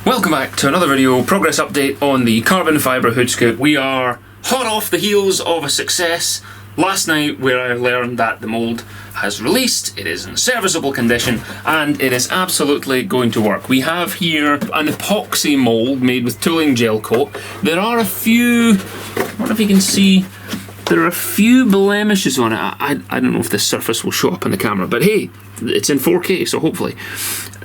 Welcome back to another video, progress update on the carbon fibre hood scoop. We are hot off the heels of a success last night where I learned that the mould has released, it is in serviceable condition, and it is absolutely going to work. We have here an epoxy mould made with tooling gel coat. There are a few, I wonder if you can see, there are a few blemishes on it. I don't know if this surface will show up on the camera, but hey, it's in 4K, so hopefully.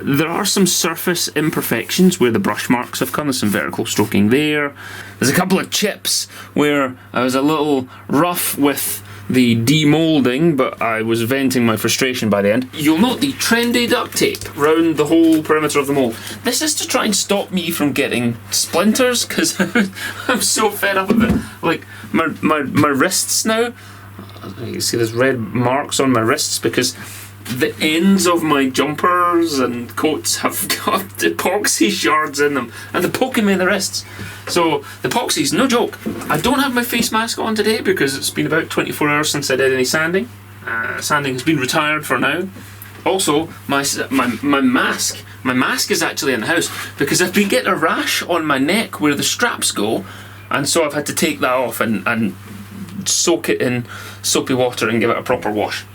There are some surface imperfections where the brush marks have come. There's some vertical stroking there. There's a couple of chips where I was a little rough with the demoulding, but I was venting my frustration by the end. You'll note the trendy duct tape round the whole perimeter of the mould. This is to try and stop me from getting splinters, because I'm so fed up of it. Like, my wrists now, you can see there's red marks on my wrists because the ends of my jumpers and coats have got epoxy shards in them and they're poking me in the wrists. So the epoxy's no joke. I don't have my face mask on today because it's been about 24 hours since I did any sanding. Sanding has been retired for now. Also, my mask is actually in the house because I've been getting a rash on my neck where the straps go, and so I've had to take that off and soak it in soapy water and give it a proper wash.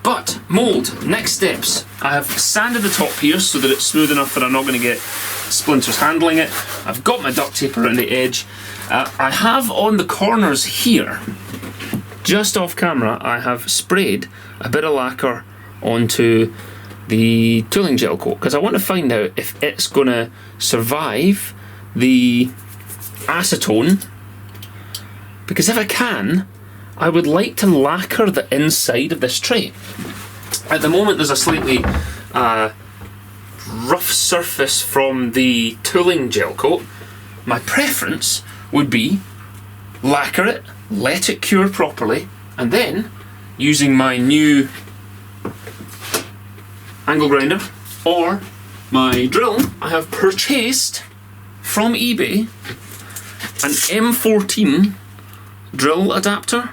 But, mould, next steps. I have sanded the top here so that it's smooth enough that I'm not going to get splinters handling it. I've got my duct tape around the edge. I have on the corners here, just off camera, I have sprayed a bit of lacquer onto the tooling gel coat because I want to find out if it's going to survive the acetone, because if I can, I would like to lacquer the inside of this tray. At the moment there's a slightly rough surface from the tooling gel coat. My preference would be lacquer it, let it cure properly, and then using my new angle grinder or my drill, I have purchased from eBay an M14 drill adapter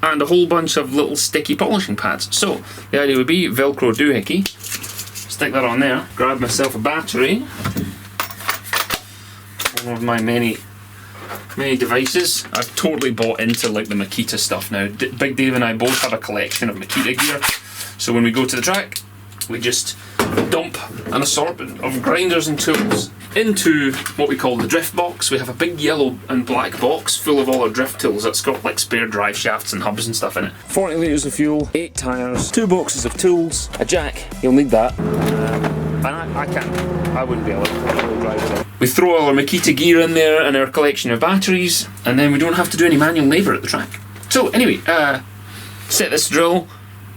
and a whole bunch of little sticky polishing pads. So the idea would be Velcro doohickey, stick that on there, grab myself a battery, one of my many devices. I've totally bought into like the Makita stuff now. Big Dave and I both have a collection of Makita gear, so when we go to the track we just dump an assortment of grinders and tools into what we call the drift box. We have a big yellow and black box full of all our drift tools that's got like spare drive shafts and hubs and stuff in it. 40 litres of fuel, 8 tyres, 2 boxes of tools, a jack, you'll need that, and I wouldn't be able to drive it. We throw all our Makita gear in there and our collection of batteries, and then we don't have to do any manual labour at the track. So anyway, set this drill,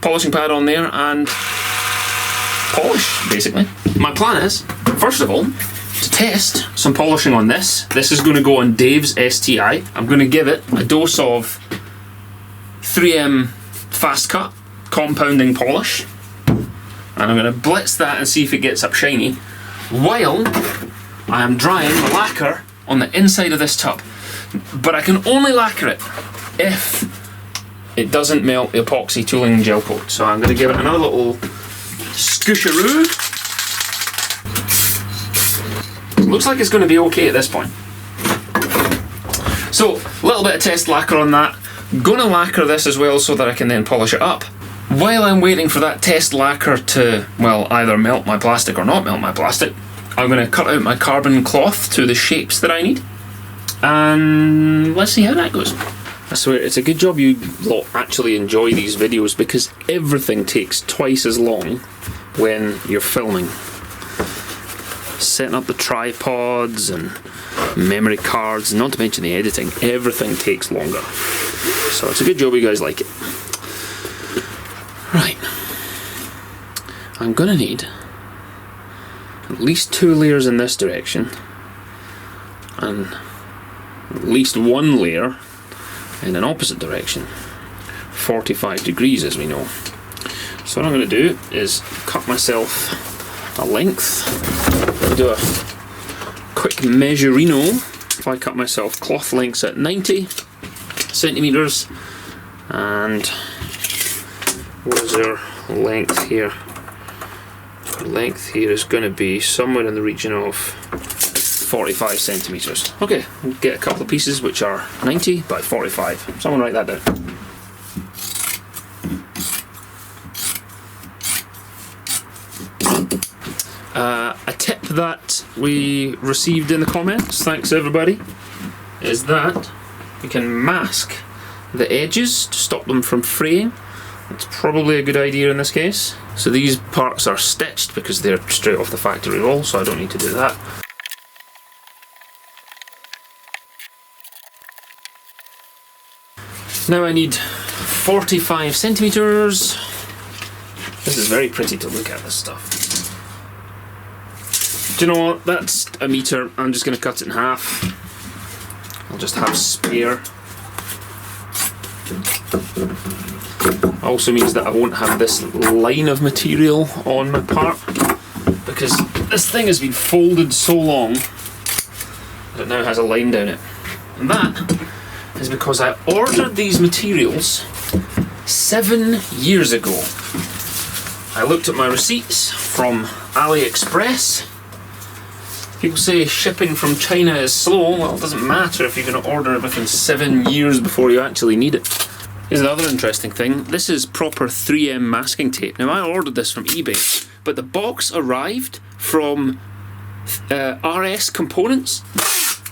polishing pad on there, and polish, basically. My plan is, first of all, to test some polishing on this. This is going to go on Dave's STI. I'm going to give it a dose of 3M fast cut compounding polish, and I'm going to blitz that and see if it gets up shiny while I am drying the lacquer on the inside of this tub. But I can only lacquer it if it doesn't melt the epoxy tooling gel coat. So I'm going to give it another little scoosharoo. Looks like it's going to be okay at this point. So, a little bit of test lacquer on that. Gonna lacquer this as well so that I can then polish it up. While I'm waiting for that test lacquer to, well, either melt my plastic or not melt my plastic, I'm going to cut out my carbon cloth to the shapes that I need. And let's see how that goes. I swear, it's a good job you lot actually enjoy these videos because everything takes twice as long when you're filming. Setting up the tripods and memory cards, not to mention the editing, everything takes longer. So it's a good job you guys like it. Right. I'm gonna need at least 2 layers in this direction and at least 1 layer in an opposite direction. 45 degrees, as we know. So what I'm going to do is cut myself a length. Do a quick measurino. If I cut myself cloth lengths at 90 centimeters, and what is our length here? length here is going to be somewhere in the region of 45 centimetres. Okay, we'll get a couple of pieces which are 90 by 45. Someone write that down. A tip that we received in the comments, thanks everybody, is that we can mask the edges to stop them from fraying. That's probably a good idea in this case. So these parts are stitched because they're straight off the factory roll, so I don't need to do that. Now I need 45 centimetres. This is very pretty to look at, this stuff. Do you know what? That's a metre. I'm just going to cut it in half. I'll just have spare. Also means that I won't have this line of material on my part, because this thing has been folded so long that it now has a line down it. And that is because I ordered these materials 7 years ago. I looked at my receipts from AliExpress. People say shipping from China is slow. Well, it doesn't matter if you're going to order it within 7 years before you actually need it. Here's another interesting thing. This is proper 3M masking tape. Now, I ordered this from eBay, but the box arrived from RS Components,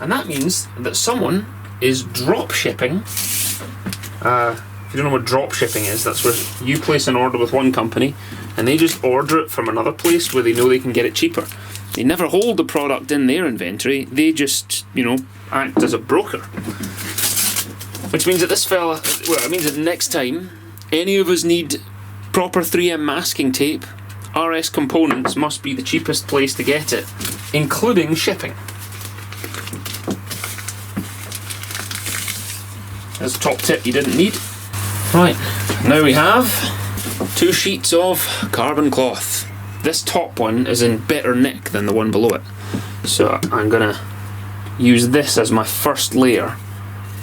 and that means that someone is drop shipping. If you don't know what drop shipping is, that's where you place an order with one company and they just order it from another place where they know they can get it cheaper. They never hold the product in their inventory, they just, you know, act as a broker. Which means that this fella, well, it means that next time any of us need proper 3M masking tape, RS Components must be the cheapest place to get it, including shipping. That's a top tip you didn't need. Right, now we have 2 sheets of carbon cloth. This top one is in better nick than the one below it, so I'm gonna use this as my first layer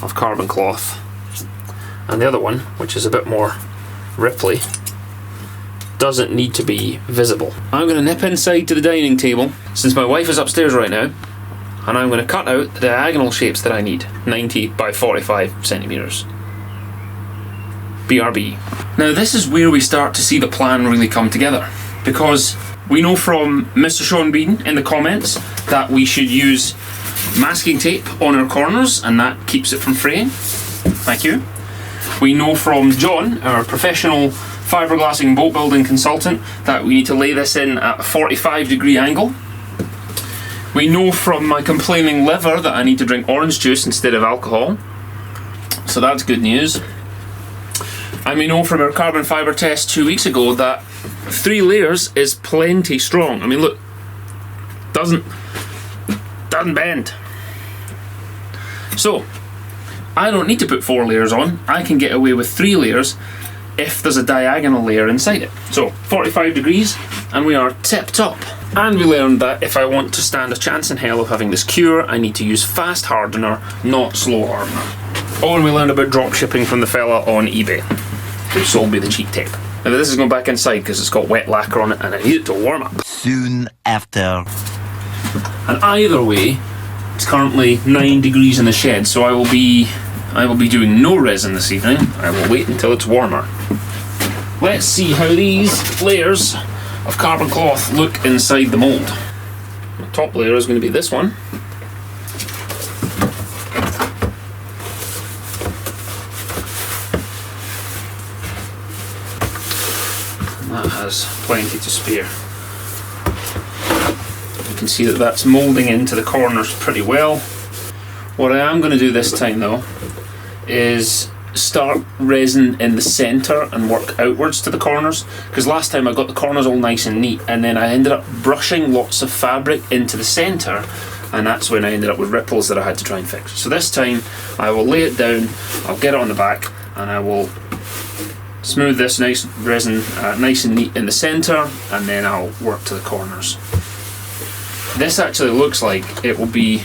of carbon cloth, and the other one, which is a bit more ripply, doesn't need to be visible. I'm gonna nip inside to the dining table, since my wife is upstairs right now, and I'm gonna cut out the diagonal shapes that I need, 90 by 45 centimetres. BRB. Now this is where we start to see the plan really come together, because we know from Mr. Sean Bean in the comments that we should use masking tape on our corners and that keeps it from fraying. Thank you. We know from John, our professional fiberglassing boat building consultant, that we need to lay this in at a 45-degree angle. We know from my complaining liver that I need to drink orange juice instead of alcohol, so that's good news. And we know from our carbon fibre test 2 weeks ago that 3 layers is plenty strong. I mean, look, doesn't bend. So I don't need to put 4 layers on. I can get away with 3 layers if there's a diagonal layer inside it. So 45 degrees and we are tip top. And we learned that if I want to stand a chance in hell of having this cure, I need to use fast hardener, not slow hardener. Oh, and we learned about drop shipping from the fella on eBay who sold me the cheap tape. Now this is going back inside because it's got wet lacquer on it and I need it to warm up. Soon after. And either way, it's currently 9 degrees in the shed, so I will be doing no resin this evening. I will wait until it's warmer. Let's see how these layers of carbon cloth look inside the mould. The top layer is going to be this one. That has plenty to spare. You can see that that's moulding into the corners pretty well. What I am going to do this time though is start resin in the centre and work outwards to the corners, because last time I got the corners all nice and neat and then I ended up brushing lots of fabric into the centre, and that's when I ended up with ripples that I had to try and fix. So this time I will lay it down, I'll get it on the back and I will smooth this nice resin nice and neat in the centre, and then I'll work to the corners. This actually looks like it will be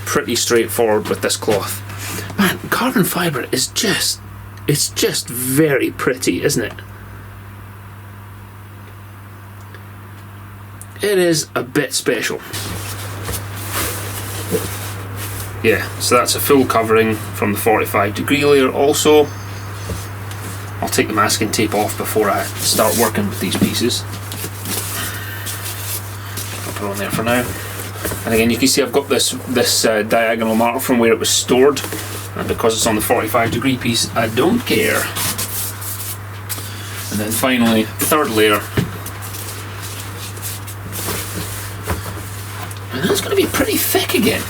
pretty straightforward with this cloth. Man, carbon fibre is just, it's just very pretty, isn't it? it is a bit special. Yeah, so that's a full covering from the 45-degree layer also. I'll take the masking tape off before I start working with these pieces. I'll put it on there for now. And again, you can see I've got this diagonal mark from where it was stored, and because it's on the 45-degree piece, I don't care. And then finally, third layer. And that's going to be pretty thick again.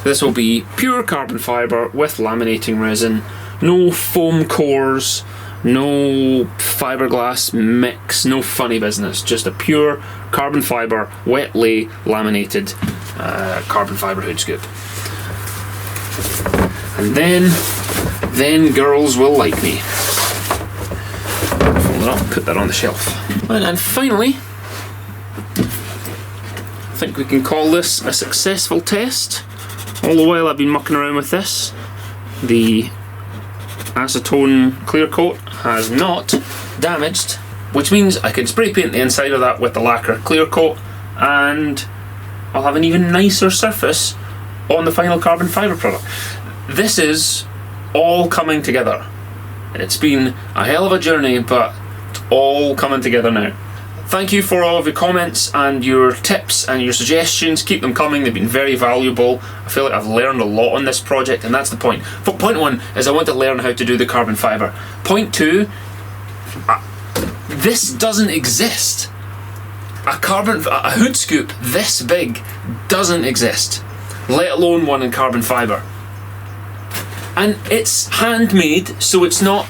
This will be pure carbon fibre with laminating resin, no foam cores, no fiberglass mix, no funny business, just a pure carbon fibre, wet lay, laminated carbon fibre hood scoop. And then girls will like me. Fold it up, put that on the shelf. And then finally, I think we can call this a successful test. All the while I've been mucking around with this, the acetone clear coat has not damaged, which means I can spray paint the inside of that with the lacquer clear coat and I'll have an even nicer surface on the final carbon fibre product. This is all coming together. It's been a hell of a journey, but it's all coming together now. Thank you for all of your comments and your tips and your suggestions. Keep them coming, they've been very valuable. I feel like I've learned a lot on this project, and that's the point. Point one is I want to learn how to do the carbon fibre. Point two, this doesn't exist. A hood scoop this big doesn't exist, let alone one in carbon fibre. And it's handmade, so it's not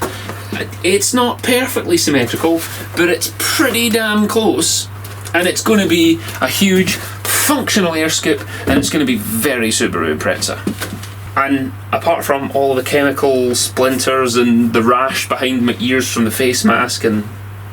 perfectly symmetrical, but it's pretty damn close, and it's going to be a huge functional air scoop, and it's going to be very Subaru Impreza. And apart from all the chemical splinters and the rash behind my ears from the face mask and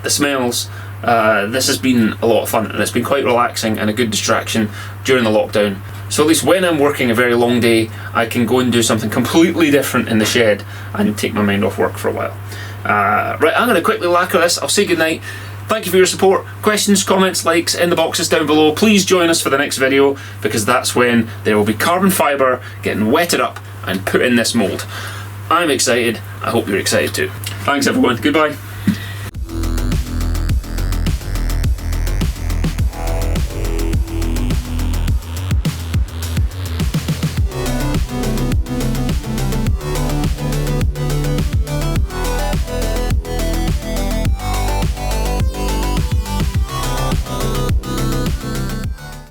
the smells, this has been a lot of fun, and it's been quite relaxing and a good distraction during the lockdown. So at least when I'm working a very long day, I can go and do something completely different in the shed and take my mind off work for a while. Right, I'm going to quickly lacquer this. I'll say goodnight. Thank you for your support. Questions, comments, likes in the boxes down below. Please join us for the next video, because that's when there will be carbon fibre getting wetted up and put in this mould. I'm excited. I hope you're excited too. Thanks everyone. Goodbye.